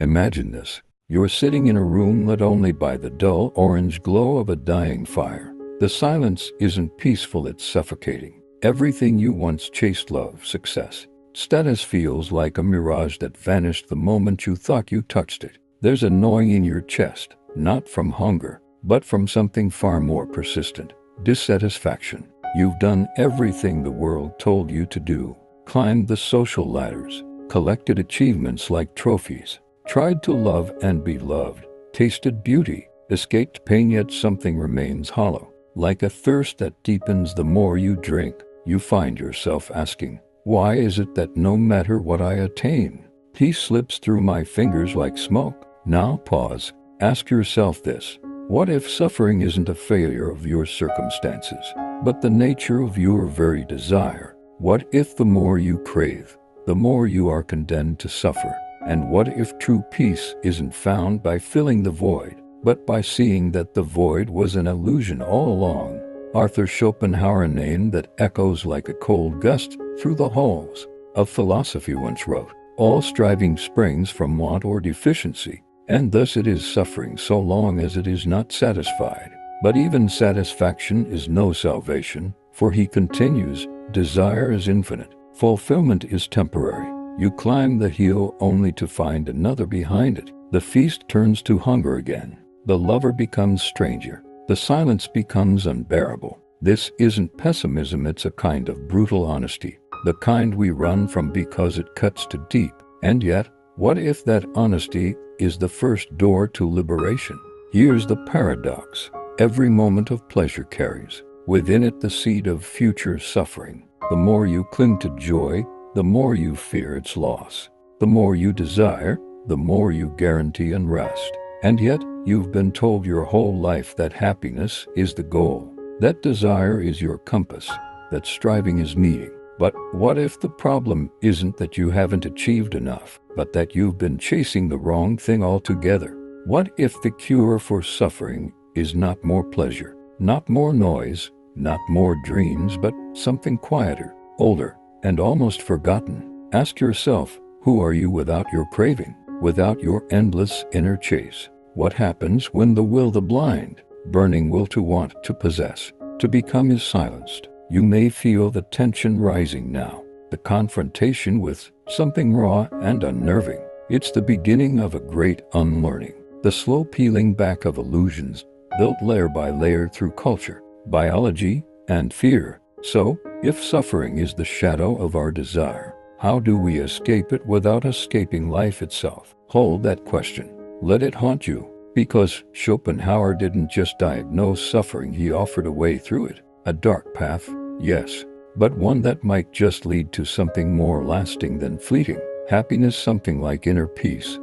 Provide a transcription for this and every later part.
Imagine this. You're sitting in a room lit only by the dull orange glow of a dying fire. The silence isn't peaceful, it's suffocating. Everything you once chased, love, success, status, feels like a mirage that vanished the moment you thought you touched it. There's a gnawing in your chest, not from hunger, but from something far more persistent: dissatisfaction. You've done everything the world told you to do, climbed the social ladders, collected achievements like trophies, tried to love and be loved, tasted beauty, escaped pain, yet something remains hollow. Like a thirst that deepens the more you drink, you find yourself asking, why is it that no matter what I attain, peace slips through my fingers like smoke? Now pause. Ask yourself this. What if suffering isn't a failure of your circumstances, but the nature of your very desire? What if the more you crave, the more you are condemned to suffer? And what if true peace isn't found by filling the void, but by seeing that the void was an illusion all along? Arthur Schopenhauer, a name that echoes like a cold gust through the halls of philosophy, once wrote, "All striving springs from want or deficiency, and thus it is suffering so long as it is not satisfied. But even satisfaction is no salvation, for," he continues, "desire is infinite, fulfillment is temporary. You climb the hill only to find another behind it. The feast turns to hunger again. The lover becomes stranger. The silence becomes unbearable." This isn't pessimism, it's a kind of brutal honesty, the kind we run from because it cuts too deep. And yet, what if that honesty is the first door to liberation? Here's the paradox. Every moment of pleasure carries within it the seed of future suffering. The more you cling to joy, the more you fear its loss. The more you desire, the more you guarantee unrest. And yet, you've been told your whole life that happiness is the goal, that desire is your compass, that striving is meaning. But what if the problem isn't that you haven't achieved enough, but that you've been chasing the wrong thing altogether? What if the cure for suffering is not more pleasure, not more noise, not more dreams, but something quieter, older, and almost forgotten? Ask yourself, who are you without your craving, without your endless inner chase? What happens when the will, the blind, burning will to want, to possess, to become, is silenced? You may feel the tension rising now, the confrontation with something raw and unnerving. It's the beginning of a great unlearning, the slow peeling back of illusions built layer by layer through culture, biology, and fear. So, if suffering is the shadow of our desire, how do we escape it without escaping life itself? Hold that question. Let it haunt you, because Schopenhauer didn't just diagnose suffering, he offered a way through it. A dark path, yes, but one that might just lead to something more lasting than fleeting happiness, something like inner peace.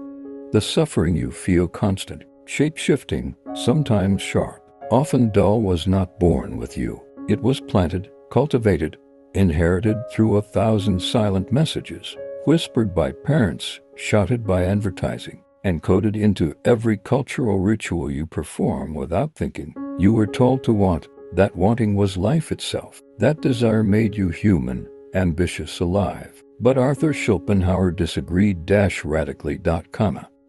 The suffering you feel, constant, shape-shifting, sometimes sharp, often dull, was not born with you. It was planted, cultivated, inherited through 1,000 silent messages, whispered by parents, shouted by advertising, and coded into every cultural ritual you perform without thinking. You were told to want. That wanting was life itself. That desire made you human, ambitious, alive. But Arthur Schopenhauer disagreed radically.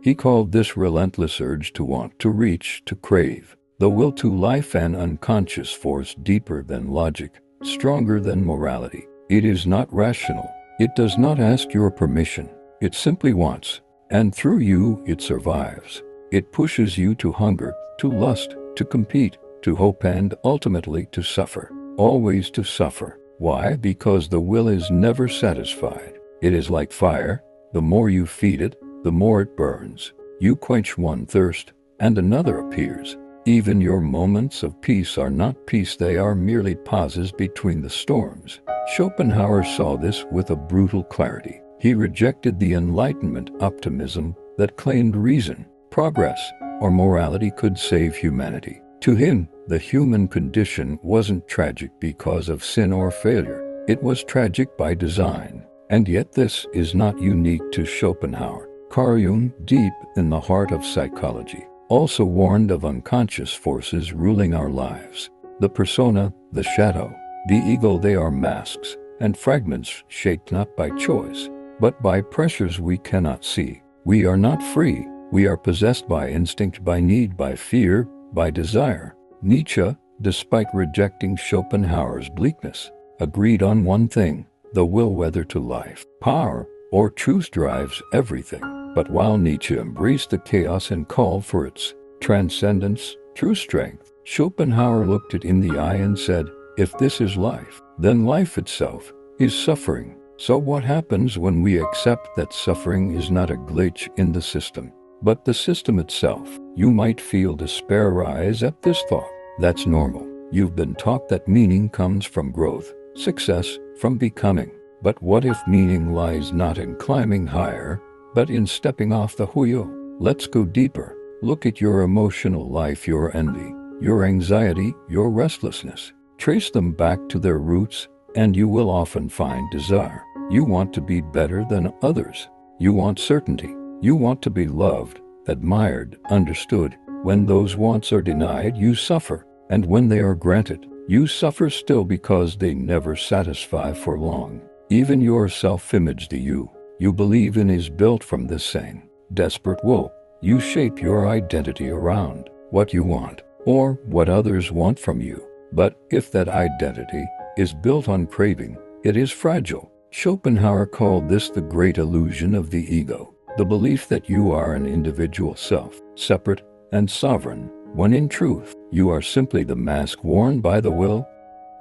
He called this relentless urge to want, to reach, to crave, the will to life, an unconscious force deeper than logic, stronger than morality. It is not rational. It does not ask your permission. It simply wants, and through you it survives. It pushes you to hunger, to lust, to compete, to hope, and ultimately to suffer. Always to suffer. Why? Because the will is never satisfied. It is like fire. The more you feed it, the more it burns. You quench one thirst, and another appears. Even your moments of peace are not peace, they are merely pauses between the storms. Schopenhauer saw this with a brutal clarity. He rejected the Enlightenment optimism that claimed reason, progress, or morality could save humanity. To him, the human condition wasn't tragic because of sin or failure. It was tragic by design. And yet this is not unique to Schopenhauer. Carl Jung, deep in the heart of psychology, also warned of unconscious forces ruling our lives. The persona, the shadow, the ego, they are masks and fragments shaped not by choice, but by pressures we cannot see. We are not free. We are possessed by instinct, by need, by fear, by desire. Nietzsche, despite rejecting Schopenhauer's bleakness, agreed on one thing: the will, whether to life, power, or truth, drives everything. But while Nietzsche embraced the chaos and called for its transcendence, true strength, Schopenhauer looked it in the eye and said, if this is life, then life itself is suffering. So what happens when we accept that suffering is not a glitch in the system, but the system itself? You might feel despair rise at this thought. That's normal. You've been taught that meaning comes from growth, success from becoming. But what if meaning lies not in climbing higher, but in stepping off the wheel? Let's go deeper. Look at your emotional life, your envy, your anxiety, your restlessness. Trace them back to their roots, and you will often find desire. You want to be better than others. You want certainty. You want to be loved, admired, understood. When those wants are denied, you suffer. And when they are granted, you suffer still, because they never satisfy for long. Even your self-image, the you believe in, is built from this same desperate will. You shape your identity around what you want or what others want from you. But if that identity is built on craving, it is fragile. Schopenhauer called this the great illusion of the ego, the belief that you are an individual self, separate and sovereign, when in truth, you are simply the mask worn by the will.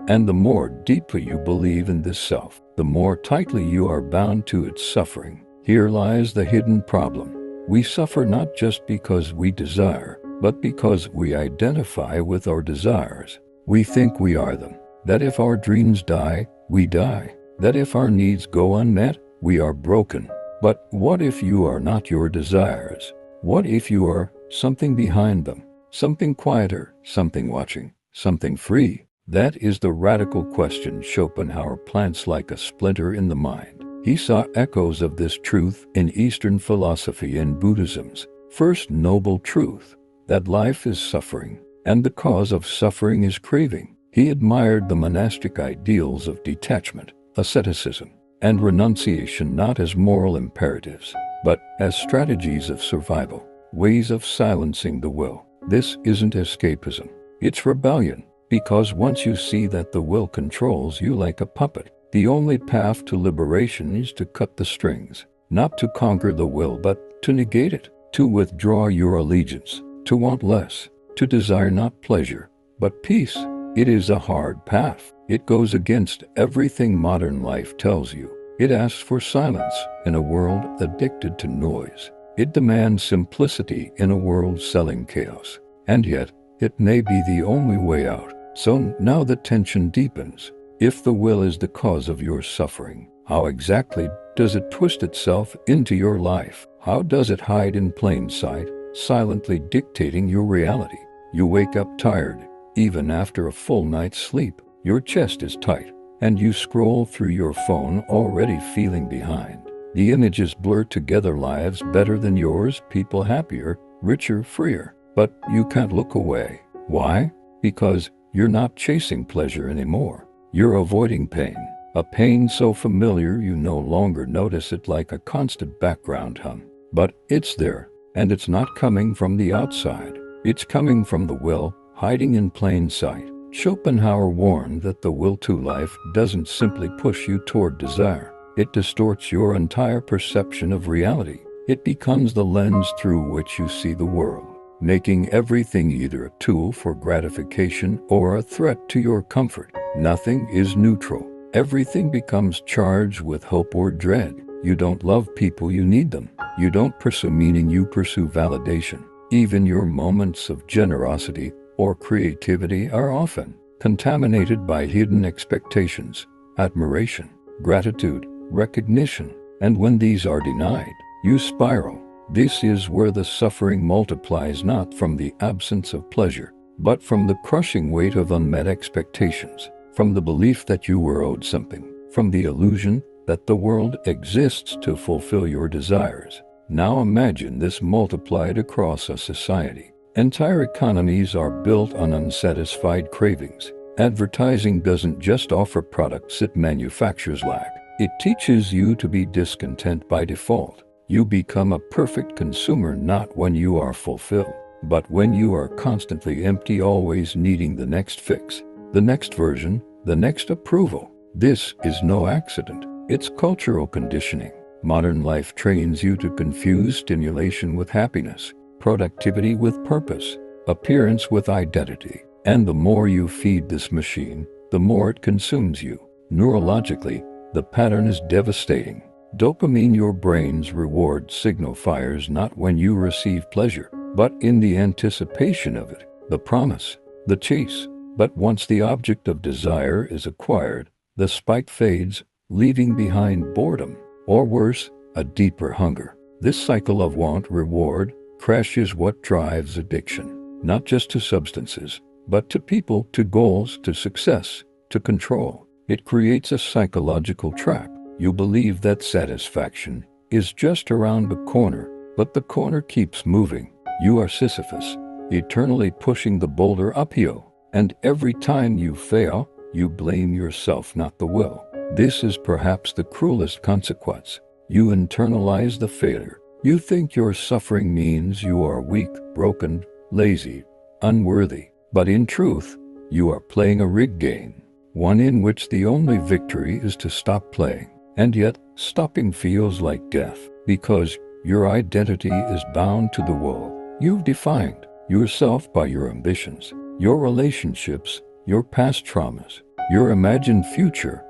And the more deeply you believe in this self, the more tightly you are bound to its suffering. Here lies the hidden problem. We suffer not just because we desire, but because we identify with our desires. We think we are them, that if our dreams die, we die, that if our needs go unmet, we are broken. But what if you are not your desires? What if you are something behind them, something quieter, something watching, something free? That is the radical question Schopenhauer plants like a splinter in the mind. He saw echoes of this truth in Eastern philosophy and Buddhism's first noble truth, that life is suffering, and the cause of suffering is craving. He admired the monastic ideals of detachment, asceticism, and renunciation not as moral imperatives, but as strategies of survival, ways of silencing the will. This isn't escapism, it's rebellion, because once you see that the will controls you like a puppet, the only path to liberation is to cut the strings, not to conquer the will but to negate it, to withdraw your allegiance, to want less, to desire not pleasure, but peace. It is a hard path. It goes against everything modern life tells you. It asks for silence in a world addicted to noise. It demands simplicity in a world selling chaos. And yet, it may be the only way out. So now the tension deepens. If the will is the cause of your suffering, how exactly does it twist itself into your life? How does it hide in plain sight, silently dictating your reality? You wake up tired, even after a full night's sleep. Your chest is tight, and you scroll through your phone already feeling behind. The images blur together lives better than yours, people happier, richer, freer. But you can't look away. Why? Because you're not chasing pleasure anymore. You're avoiding pain, a pain so familiar you no longer notice it like a constant background hum. But it's there, and it's not coming from the outside. It's coming from the will, hiding in plain sight. Schopenhauer warned that the will to life doesn't simply push you toward desire. It distorts your entire perception of reality. It becomes the lens through which you see the world, making everything either a tool for gratification or a threat to your comfort. Nothing is neutral. Everything becomes charged with hope or dread. You don't love people, you need them. You don't pursue meaning, you pursue validation. Even your moments of generosity or creativity are often contaminated by hidden expectations, admiration, gratitude, recognition. And when these are denied, you spiral. This is where the suffering multiplies, not from the absence of pleasure, but from the crushing weight of unmet expectations, from the belief that you were owed something, from the illusion that the world exists to fulfill your desires. Now imagine this multiplied across a society. Entire economies are built on unsatisfied cravings. Advertising doesn't just offer products it manufactures lack. It teaches you to be discontent by default. You become a perfect consumer not when you are fulfilled, but when you are constantly empty, always needing the next fix, the next version, the next approval. This is no accident. It's cultural conditioning. Modern life trains you to confuse stimulation with happiness, productivity with purpose, appearance with identity. And the more you feed this machine, the more it consumes you. Neurologically, the pattern is devastating. Dopamine, your brain's reward signal, fires not when you receive pleasure, but in the anticipation of it, the promise, the chase. But once the object of desire is acquired, the spike fades, leaving behind boredom, or worse, a deeper hunger. This cycle of want-reward crash is what drives addiction, not just to substances, but to people, to goals, to success, to control. It creates a psychological trap. You believe that satisfaction is just around the corner, but the corner keeps moving. You are Sisyphus, eternally pushing the boulder uphill, and every time you fail, you blame yourself, not the will. This is perhaps the cruelest consequence. You internalize the failure. You think your suffering means you are weak, broken, lazy, unworthy. But in truth, you are playing a rigged game, one in which the only victory is to stop playing. And yet, stopping feels like death, because your identity is bound to the wall. You've defined yourself by your ambitions, your relationships, your past traumas, your imagined future.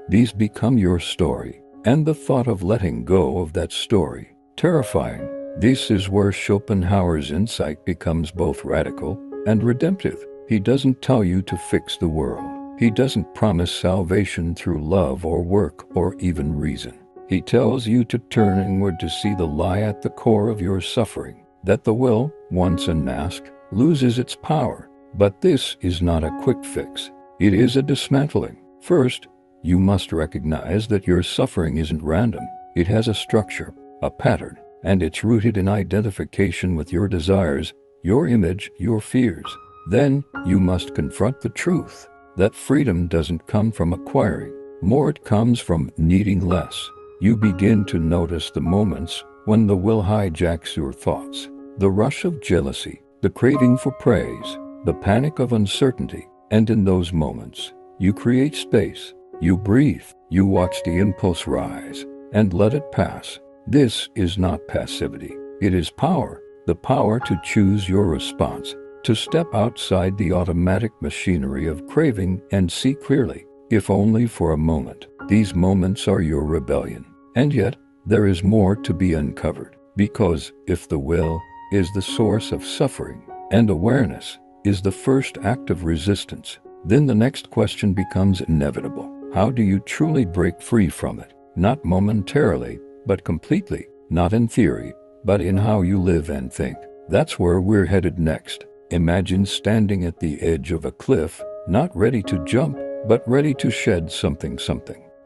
These become your story, and the thought of letting go of that story, terrifying. This is where Schopenhauer's insight becomes both radical and redemptive. He doesn't tell you to fix the world. He doesn't promise salvation through love or work or even reason. He tells you to turn inward, to see the lie at the core of your suffering, that the will, once unmasked, loses its power. But this is not a quick fix. It is a dismantling. First, you must recognize that your suffering isn't random. It has a structure, a pattern, and it's rooted in identification with your desires, your image, your fears. Then, you must confront the truth that freedom doesn't come from acquiring more, it comes from needing less. You begin to notice the moments when the will hijacks your thoughts, the rush of jealousy, the craving for praise, the panic of uncertainty. And in those moments, you create space. You breathe, you watch the impulse rise, and let it pass. This is not passivity. It is power, the power to choose your response, to step outside the automatic machinery of craving and see clearly, if only for a moment. These moments are your rebellion. And yet, there is more to be uncovered, because if the will is the source of suffering, and awareness is the first act of resistance, then the next question becomes inevitable. How do you truly break free from it? Not momentarily, but completely. Not in theory, but in how you live and think. That's where we're headed next. Imagine standing at the edge of a cliff, not ready to jump, but ready to shed something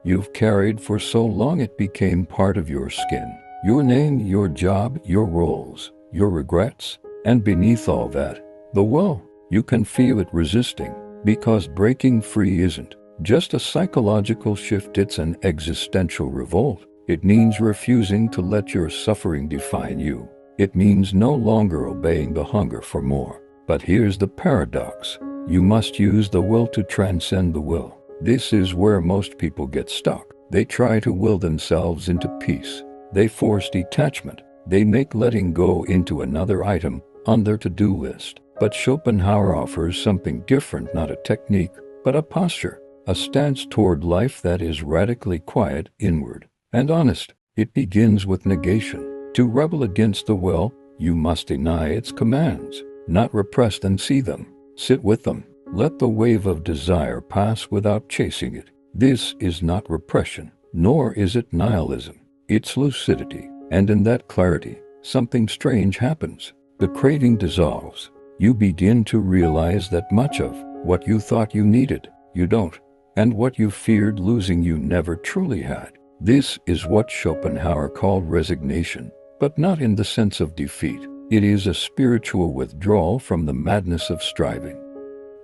you've carried for so long it became part of your skin. Your name, your job, your roles, your regrets. And beneath all that, the will. You can feel it resisting, because breaking free isn't just a psychological shift, it's an existential revolt. It means refusing to let your suffering define you. It means no longer obeying the hunger for more. But here's the paradox. You must use the will to transcend the will. This is where most people get stuck. They try to will themselves into peace. They force detachment. They make letting go into another item on their to-do list. But Schopenhauer offers something different, not a technique, but a posture, a stance toward life that is radically quiet, inward, and honest. It begins with negation. To rebel against the will, you must deny its commands, not repress them, see them, sit with them. Let the wave of desire pass without chasing it. This is not repression, nor is it nihilism. It's lucidity. And in that clarity, something strange happens. The craving dissolves. You begin to realize that much of what you thought you needed, you don't. And what you feared losing, you never truly had. This is what Schopenhauer called resignation, but not in the sense of defeat. It is a spiritual withdrawal from the madness of striving.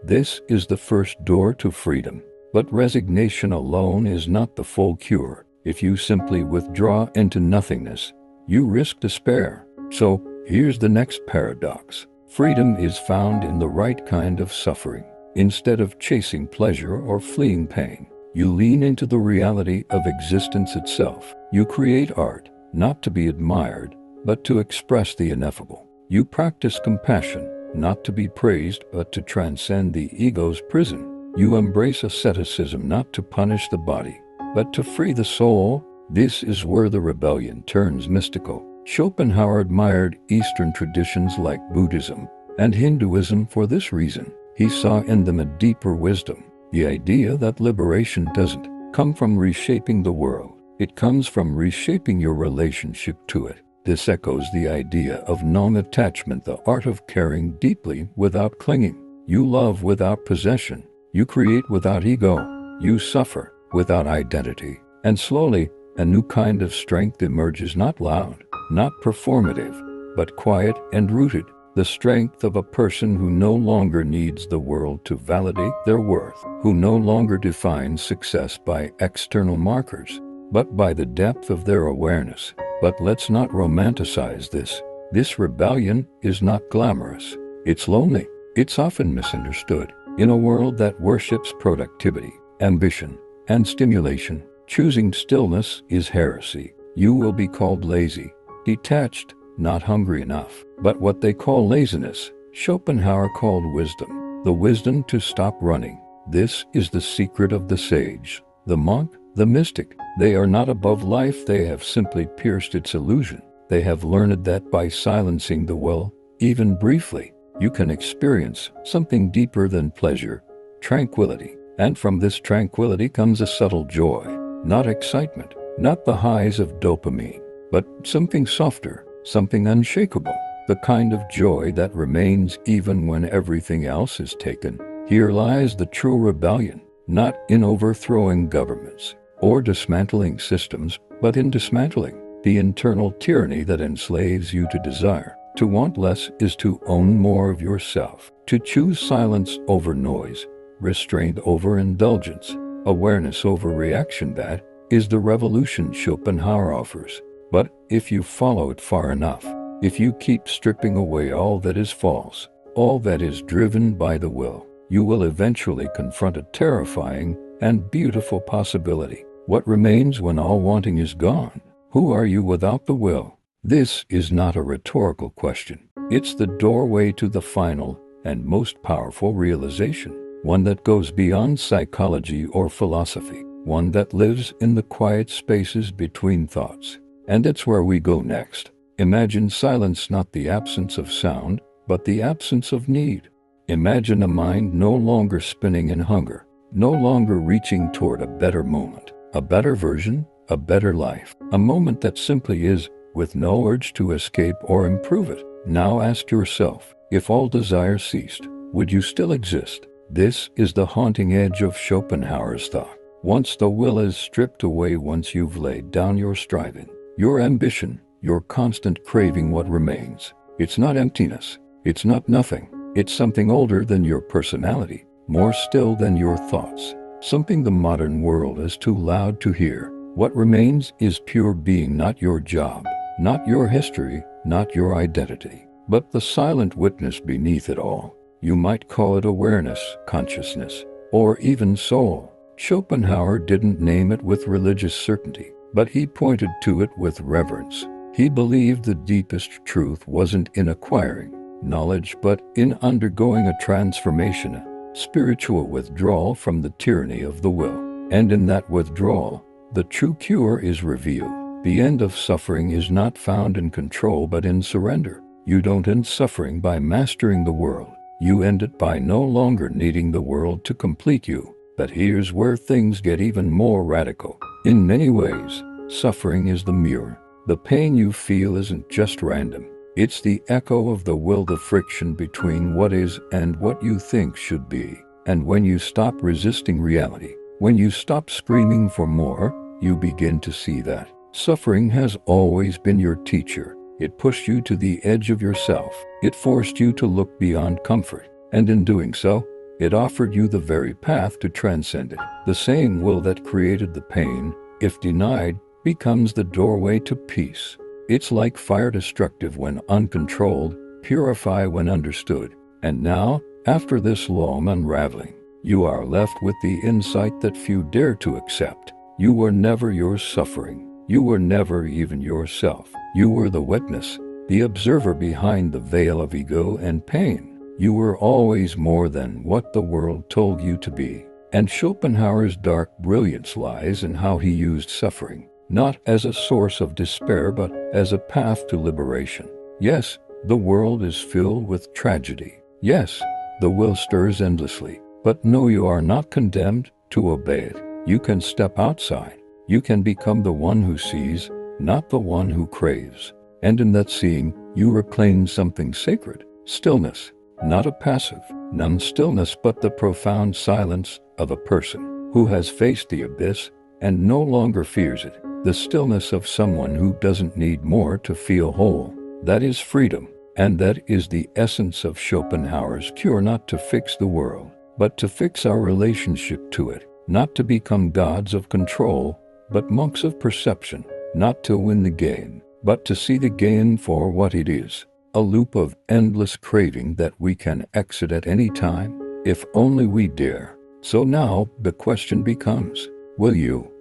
This is the first door to freedom. But resignation alone is not the full cure. If you simply withdraw into nothingness, you risk despair. So, here's the next paradox. Freedom is found in the right kind of suffering. Instead of chasing pleasure or fleeing pain, you lean into the reality of existence itself. You create art, not to be admired, but to express the ineffable. You practice compassion, not to be praised, but to transcend the ego's prison. You embrace asceticism not to punish the body, but to free the soul. This is where the rebellion turns mystical. Schopenhauer admired Eastern traditions like Buddhism and Hinduism for this reason. He saw in them a deeper wisdom, the idea that liberation doesn't come from reshaping the world. It comes from reshaping your relationship to it. This echoes the idea of non-attachment, the art of caring deeply without clinging. You love without possession. You create without ego. You suffer without identity. And slowly, a new kind of strength emerges, not loud, not performative, but quiet and rooted. The strength of a person who no longer needs the world to validate their worth, who no longer defines success by external markers, but by the depth of their awareness. But let's not romanticize this. This rebellion is not glamorous. It's lonely. It's often misunderstood. In a world that worships productivity, ambition, and stimulation, choosing stillness is heresy. You will be called lazy, detached, not hungry enough. But what they call laziness, Schopenhauer called wisdom. The wisdom to stop running. This is the secret of the sage, the monk, the mystic. They are not above life, they have simply pierced its illusion. They have learned that by silencing the will, even briefly, you can experience something deeper than pleasure, tranquility. And from this tranquility comes a subtle joy, not excitement, not the highs of dopamine, but something softer, something unshakable, the kind of joy that remains even when everything else is taken. Here lies the true rebellion, not in overthrowing governments or dismantling systems, but in dismantling the internal tyranny that enslaves you to desire. To want less is to own more of yourself, to choose silence over noise, restraint over indulgence, awareness over reaction. That is the revolution Schopenhauer offers. But if you follow it far enough, if you keep stripping away all that is false, all that is driven by the will, you will eventually confront a terrifying and beautiful possibility. What remains when all wanting is gone? Who are you without the will? This is not a rhetorical question. It's the doorway to the final and most powerful realization, one that goes beyond psychology or philosophy, one that lives in the quiet spaces between thoughts. And it's where we go next. Imagine silence, not the absence of sound, but the absence of need. Imagine a mind no longer spinning in hunger, no longer reaching toward a better moment, a better version, a better life, a moment that simply is, with no urge to escape or improve it. Now ask yourself, if all desire ceased, would you still exist? This is the haunting edge of Schopenhauer's thought. Once the will is stripped away, once you've laid down your striving, your ambition, your constant craving, what remains? It's not emptiness. It's not nothing. It's something older than your personality, more still than your thoughts, something the modern world is too loud to hear. What remains is pure being, not your job, not your history, not your identity, but the silent witness beneath it all. You might call it awareness, consciousness, or even soul. Schopenhauer didn't name it with religious certainty, but he pointed to it with reverence. He believed the deepest truth wasn't in acquiring knowledge, but in undergoing a transformation, a spiritual withdrawal from the tyranny of the will. And in that withdrawal, the true cure is revealed. The end of suffering is not found in control, but in surrender. You don't end suffering by mastering the world. You end it by no longer needing the world to complete you. But here's where things get even more radical. In many ways, suffering is the mirror. The pain you feel isn't just random. It's the echo of the will, the friction between what is and what you think should be. And when you stop resisting reality, when you stop screaming for more, you begin to see that suffering has always been your teacher. It pushed you to the edge of yourself. It forced you to look beyond comfort. And in doing so, it offered you the very path to transcend it. The same will that created the pain, if denied, becomes the doorway to peace. It's like fire, destructive when uncontrolled, purify when understood. And now, after this long unraveling, you are left with the insight that few dare to accept. You were never your suffering. You were never even yourself. You were the witness, the observer behind the veil of ego and pain. You were always more than what the world told you to be. And Schopenhauer's dark brilliance lies in how he used suffering, not as a source of despair but as a path to liberation. Yes, the world is filled with tragedy. Yes, the will stirs endlessly. But no, you are not condemned to obey it. You can step outside. You can become the one who sees, not the one who craves. And in that seeing, you reclaim something sacred. Stillness, not a passive, numb stillness, but the profound silence of a person who has faced the abyss and no longer fears it. The stillness of someone who doesn't need more to feel whole. That is freedom. And that is the essence of Schopenhauer's cure, not to fix the world, but to fix our relationship to it. Not to become gods of control, but monks of perception. Not to win the game, but to see the game for what it is. A loop of endless craving that we can exit at any time, if only we dare. So now the question becomes, will you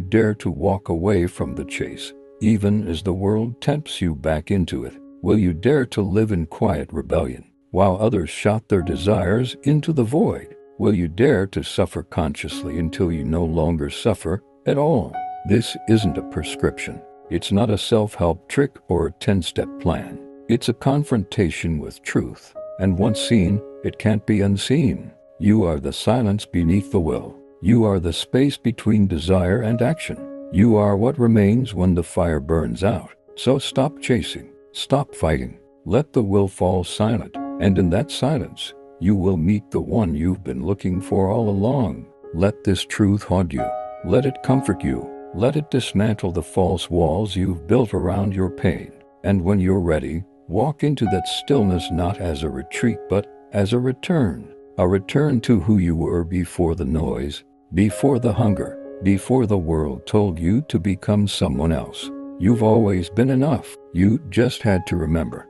dare to walk away from the chase, even as the world tempts you back into it? Will you dare to live in quiet rebellion, while others shout their desires into the void? Will you dare to suffer consciously until you no longer suffer at all? This isn't a prescription. It's not a self-help trick or a 10-step plan. It's a confrontation with truth. And once seen, it can't be unseen. You are the silence beneath the will. You are the space between desire and action. You are what remains when the fire burns out. So stop chasing. Stop fighting. Let the will fall silent. And in that silence, you will meet the one you've been looking for all along. Let this truth haunt you. Let it comfort you. Let it dismantle the false walls you've built around your pain. And when you're ready, walk into that stillness not as a retreat but as a return. A return to who you were before the noise, before the hunger, before the world told you to become someone else. You've always been enough. You just had to remember.